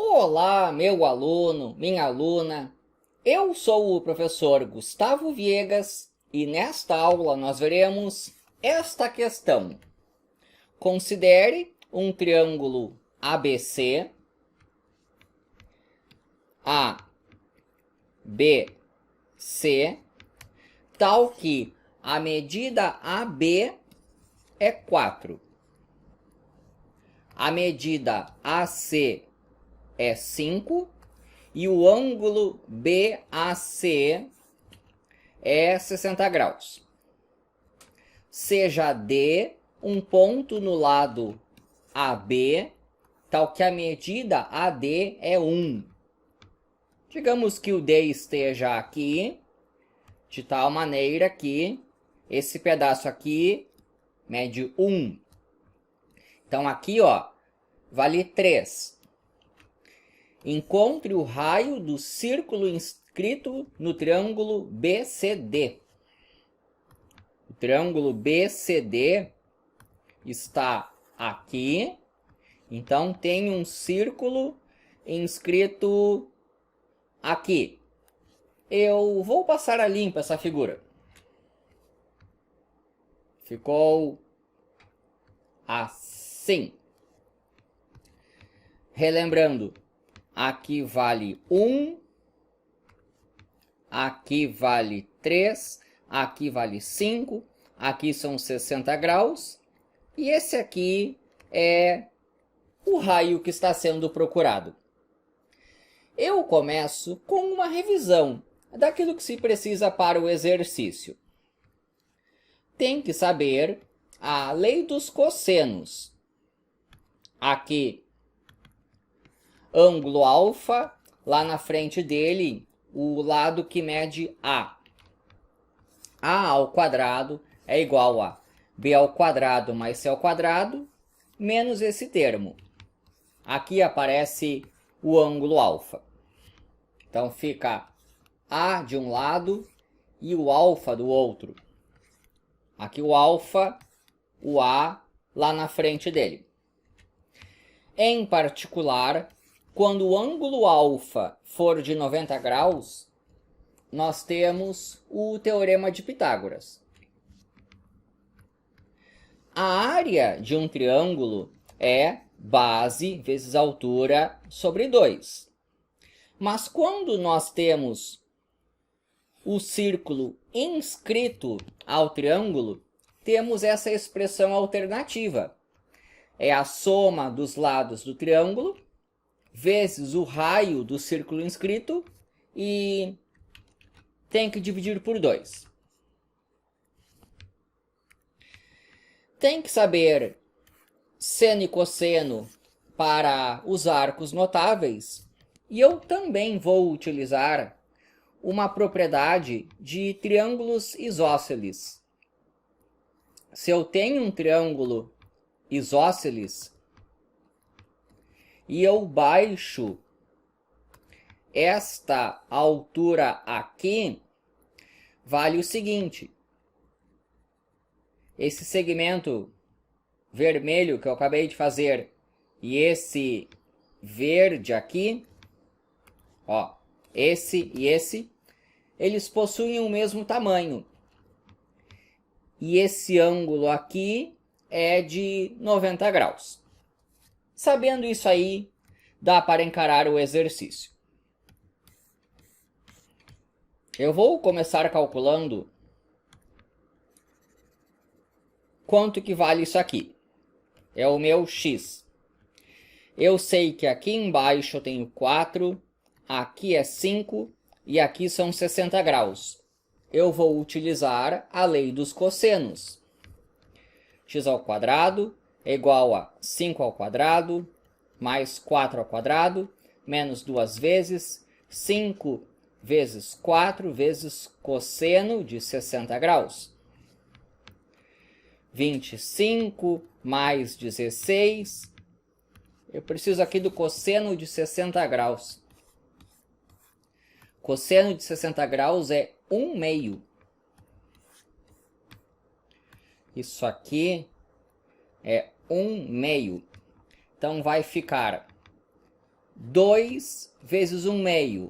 Olá, meu aluno, minha aluna. Eu sou o professor Gustavo Viegas e nesta aula nós veremos esta questão. Considere um triângulo ABC, ABC, tal que a medida AB é 4, a medida AC é 5 e o ângulo BAC é 60 graus. Seja D um ponto no lado AB, tal que a medida AD é 1. Digamos que o D esteja aqui, de tal maneira que esse pedaço aqui mede 1. Então aqui, vale 3. Encontre o raio do círculo inscrito no triângulo BCD. O triângulo BCD está aqui, então tem um círculo inscrito aqui. Eu vou passar a limpo essa figura. Ficou assim. Relembrando, aqui vale 1, aqui vale 3, aqui vale 5, aqui são 60 graus, e esse aqui é o raio que está sendo procurado. Eu começo com uma revisão daquilo que se precisa para o exercício. Tem que saber a lei dos cossenos. Aqui, ângulo alfa, lá na frente dele, o lado que mede A. A ao quadrado é igual a B ao quadrado mais C ao quadrado, menos esse termo. Aqui aparece o ângulo alfa. Então fica A de um lado e o alfa do outro. Aqui o alfa, o A lá na frente dele. Em particular, quando o ângulo alfa for de 90 graus, nós temos o teorema de Pitágoras. A área de um triângulo é base vezes altura sobre 2. Mas quando nós temos o círculo inscrito ao triângulo, temos essa expressão alternativa. É a soma dos lados do triângulo vezes o raio do círculo inscrito e tem que dividir por 2. Tem que saber seno e cosseno para os arcos notáveis, e eu também vou utilizar uma propriedade de triângulos isósceles. Se eu tenho um triângulo isósceles e eu baixo esta altura aqui, vale o seguinte. Esse segmento vermelho que eu acabei de fazer e esse verde aqui, esse e esse, eles possuem o mesmo tamanho. E esse ângulo aqui é de 90 graus. Sabendo isso aí, dá para encarar o exercício. Eu vou começar calculando quanto que vale isso aqui. É o meu x. Eu sei que aqui embaixo eu tenho 4, aqui é 5 e aqui são 60 graus. Eu vou utilizar a lei dos cossenos. X ao quadrado é igual a 5 ao quadrado mais 4 ao quadrado menos 2 vezes 5 vezes 4 vezes cosseno de 60 graus. 25 mais 16. Eu preciso aqui do cosseno de 60 graus. Cosseno de 60 graus é 1/2. Isso aqui é 1/2. Então vai ficar 2 vezes 1/2.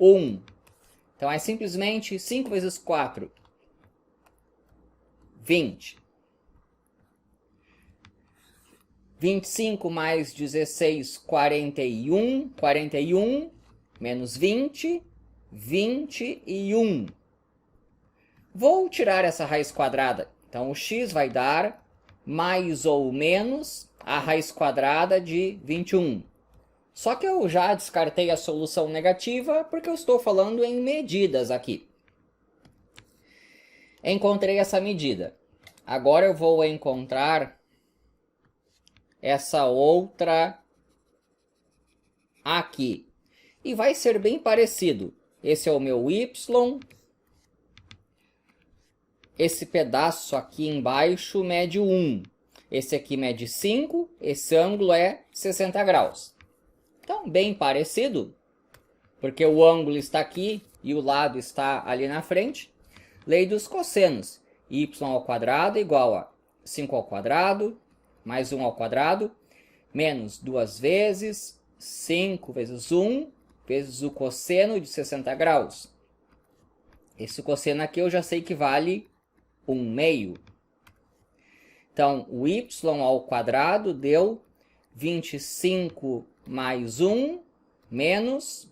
1. Então, é simplesmente 5 vezes 4. 20. 25 mais 16, 41. 41 menos 20, 21. Vou tirar essa raiz quadrada. Então, o x vai dar mais ou menos a raiz quadrada de 21. Só que eu já descartei a solução negativa porque eu estou falando em medidas aqui. Encontrei essa medida. Agora eu vou encontrar essa outra aqui. E vai ser bem parecido. Esse é o meu y. Esse pedaço aqui embaixo mede 1. Esse aqui mede 5. Esse ângulo é 60 graus. Então, bem parecido, porque o ângulo está aqui e o lado está ali na frente. Lei dos cossenos. Y ao quadrado igual a 5 ao quadrado, mais 1 ao quadrado, menos 2 vezes 5 vezes 1, vezes o cosseno de 60 graus. Esse cosseno aqui eu já sei que vale 1/2. Então, o y ao quadrado deu 25 mais 1, menos,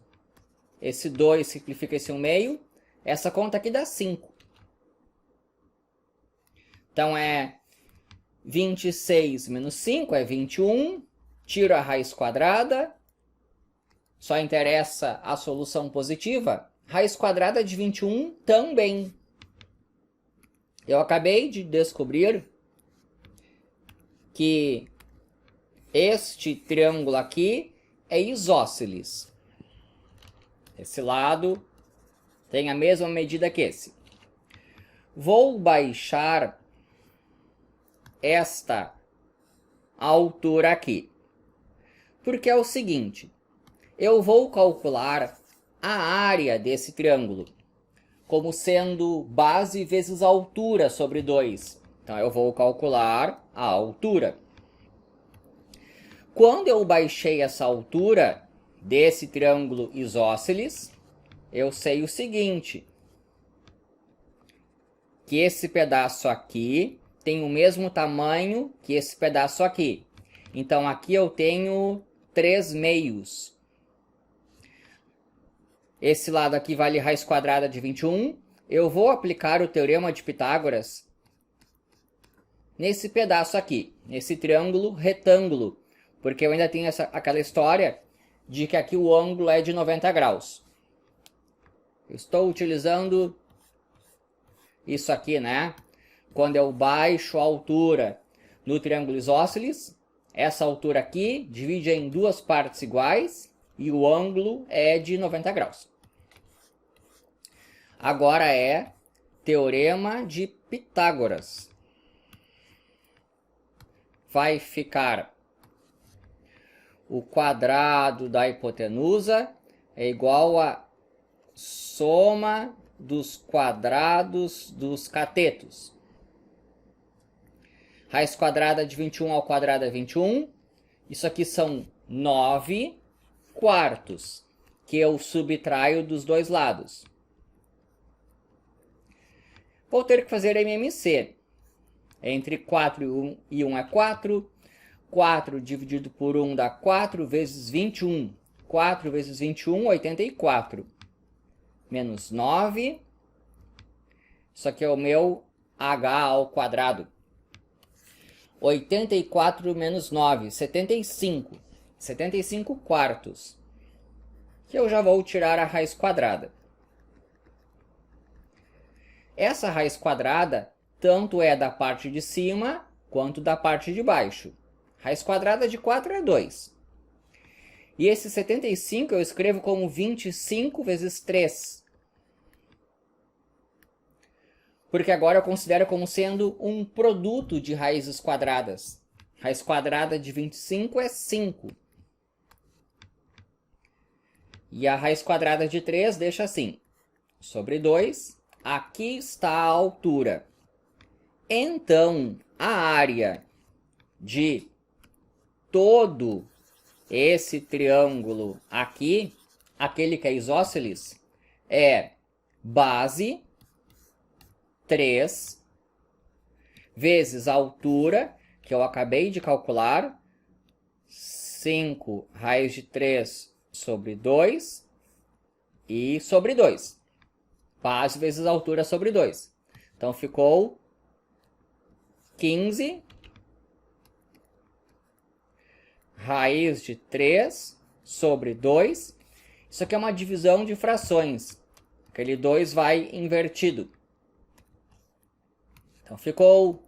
esse 2 simplifica esse 1/2, essa conta aqui dá 5. Então, é 26 menos 5 é 21, tiro a raiz quadrada, só interessa a solução positiva, raiz quadrada de 21 também. Eu acabei de descobrir que este triângulo aqui é isósceles. Esse lado tem a mesma medida que esse. Vou baixar esta altura aqui. Porque é o seguinte, eu vou calcular a área desse triângulo como sendo base vezes altura sobre 2. Então, eu vou calcular a altura. Quando eu baixei essa altura desse triângulo isósceles, eu sei o seguinte, que esse pedaço aqui tem o mesmo tamanho que esse pedaço aqui. Então, aqui eu tenho 3/2. Esse lado aqui vale raiz quadrada de 21. Eu vou aplicar o teorema de Pitágoras nesse pedaço aqui, nesse triângulo retângulo, porque eu ainda tenho aquela história de que aqui o ângulo é de 90 graus. Eu estou utilizando isso aqui, né? Quando eu baixo a altura no triângulo isósceles, essa altura aqui divide em duas partes iguais e o ângulo é de 90 graus. Agora é teorema de Pitágoras. Vai ficar o quadrado da hipotenusa é igual a soma dos quadrados dos catetos. Raiz quadrada de 21 ao quadrado é 21. Isso aqui são 9 quartos, que eu subtraio dos dois lados. Vou ter que fazer MMC. Entre 4 e 1 é 4. 4 dividido por 1 dá 4 vezes 21. 4 vezes 21, 84. Menos 9. Isso aqui é o meu h ao quadrado. 84 menos 9, 75. 75 quartos. Que eu já vou tirar a raiz quadrada. Essa raiz quadrada tanto é da parte de cima quanto da parte de baixo. Raiz quadrada de 4 é 2. E esse 75 eu escrevo como 25 vezes 3. Porque agora eu considero como sendo um produto de raízes quadradas. Raiz quadrada de 25 é 5. E a raiz quadrada de 3 deixa assim. Sobre 2, aqui está a altura. Então, a área de todo esse triângulo aqui, aquele que é isósceles, é base 3 vezes a altura, que eu acabei de calcular, 5 raiz de 3 sobre 2 e sobre 2. Base vezes altura sobre 2. Então, ficou 15 raiz de 3 sobre 2. Isso aqui é uma divisão de frações. Aquele 2 vai invertido. Então, ficou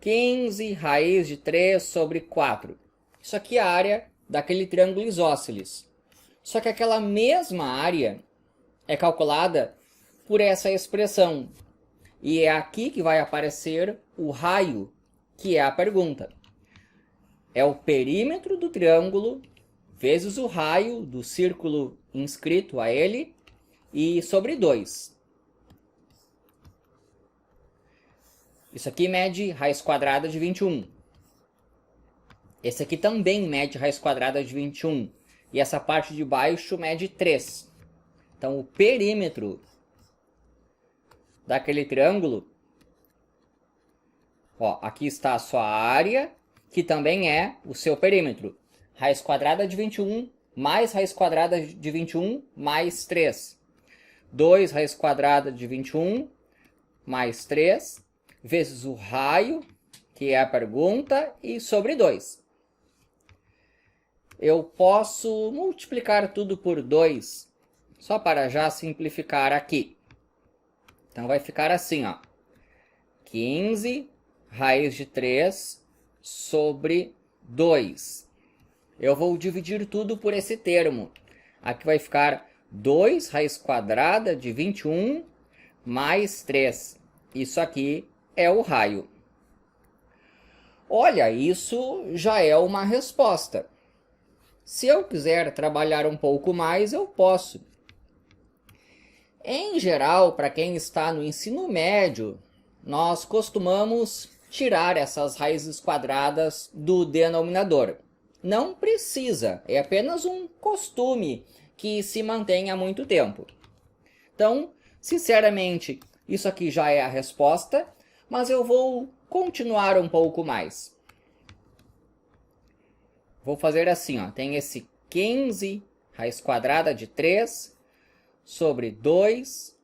15 raiz de 3 sobre 4. Isso aqui é a área daquele triângulo isósceles. Só que aquela mesma área é calculada por essa expressão. E é aqui que vai aparecer o raio, que é a pergunta. É o perímetro do triângulo vezes o raio do círculo inscrito a ele e sobre 2. Isso aqui mede raiz quadrada de 21. Esse aqui também mede raiz quadrada de 21. E essa parte de baixo mede 3. Então, o perímetro daquele triângulo, ó, aqui está a sua área, que também é o seu perímetro. Raiz quadrada de 21 mais raiz quadrada de 21 mais 3. 2 raiz quadrada de 21 mais 3, vezes o raio, que é a pergunta, e sobre 2. Eu posso multiplicar tudo por 2, só para já simplificar aqui. Então, vai ficar assim, ó. 15 raiz de 3 sobre 2. Eu vou dividir tudo por esse termo. Aqui vai ficar 2 raiz quadrada de 21 mais 3. Isso aqui é o raio. Olha, isso já é uma resposta. Se eu quiser trabalhar um pouco mais, eu posso. Em geral, para quem está no ensino médio, nós costumamos tirar essas raízes quadradas do denominador. Não precisa, é apenas um costume que se mantém há muito tempo. Então, sinceramente, isso aqui já é a resposta, mas eu vou continuar um pouco mais. Vou fazer assim, ó, tem esse 15 raiz quadrada de 3 sobre 2,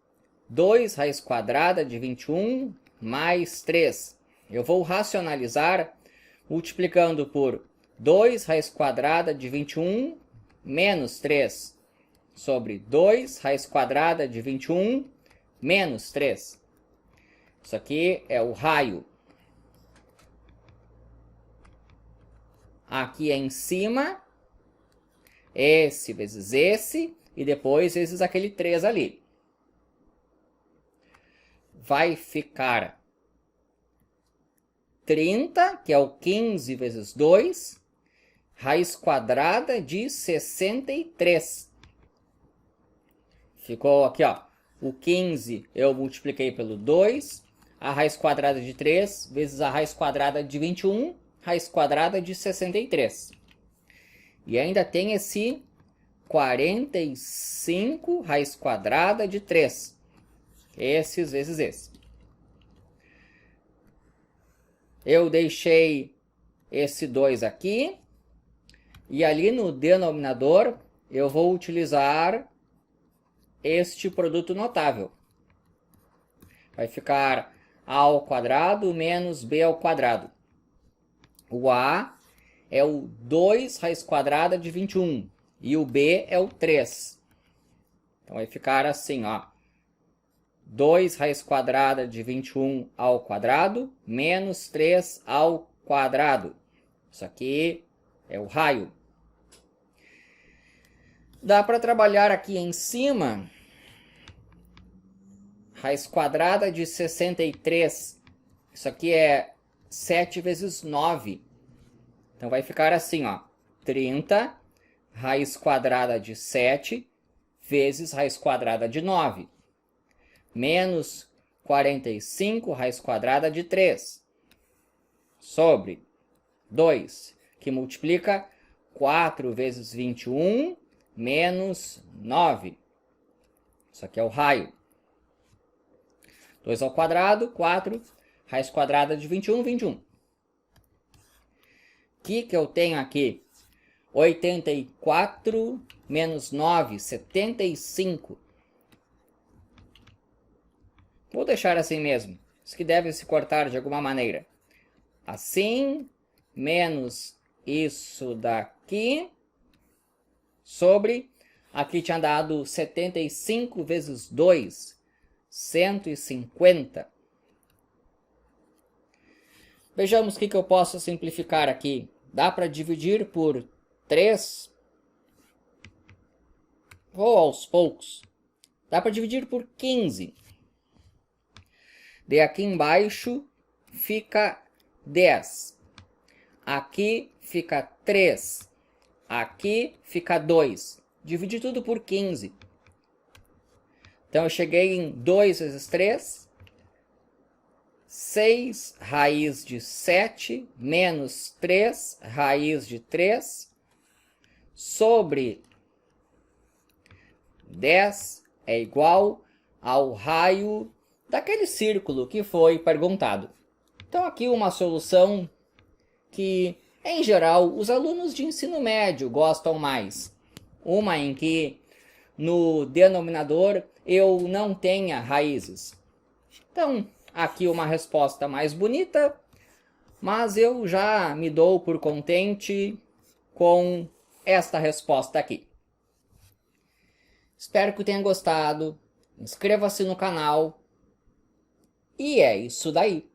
2 raiz quadrada de 21 mais 3. Eu vou racionalizar multiplicando por 2 raiz quadrada de 21 menos 3 sobre 2 raiz quadrada de 21 menos 3. Isso aqui é o raio. Aqui é em cima, esse vezes esse, e depois vezes aquele 3 ali. Vai ficar 30, que é o 15 vezes 2, raiz quadrada de 63. Ficou aqui, ó, o 15 eu multipliquei pelo 2, a raiz quadrada de 3 vezes a raiz quadrada de 21, raiz quadrada de 63. E ainda tem esse 45 raiz quadrada de 3. Esses vezes esse. Eu deixei esse 2 aqui. E ali no denominador, eu vou utilizar este produto notável. Vai ficar a ao quadrado menos b ao quadrado. O a é o 2 raiz quadrada de 21. E o b é o 3. Então, vai ficar assim, ó. 2 raiz quadrada de 21 ao quadrado menos 3 ao quadrado. Isso aqui é o raio. Dá para trabalhar aqui em cima. Raiz quadrada de 63. Isso aqui é 7 vezes 9. Então, vai ficar assim, ó. 30 raiz quadrada de 7 vezes raiz quadrada de 9. Menos 45 raiz quadrada de 3. Sobre 2, que multiplica 4 vezes 21 menos 9. Isso aqui é o raio. 2 ao quadrado, 4. Raiz quadrada de 21, 21. O que eu tenho aqui? 84 menos 9, 75. Vou deixar assim mesmo. Isso que deve se cortar de alguma maneira. Assim, menos isso daqui, sobre, aqui tinha dado 75 vezes 2, 150. Vejamos o que eu posso simplificar aqui. Dá para dividir por 3. Vou aos poucos. Dá para dividir por 15. De aqui embaixo fica 10. Aqui fica 3. Aqui fica 2. Dividi tudo por 15. Então eu cheguei em 2 vezes 3. 6 raiz de 7 menos 3 raiz de 3 sobre 10 é igual ao raio daquele círculo que foi perguntado. Então aqui uma solução que, em geral, os alunos de ensino médio gostam mais. Uma em que no denominador eu não tenha raízes. Então, aqui uma resposta mais bonita, mas eu já me dou por contente com esta resposta aqui. Espero que tenha gostado. Inscreva-se no canal. E é isso daí.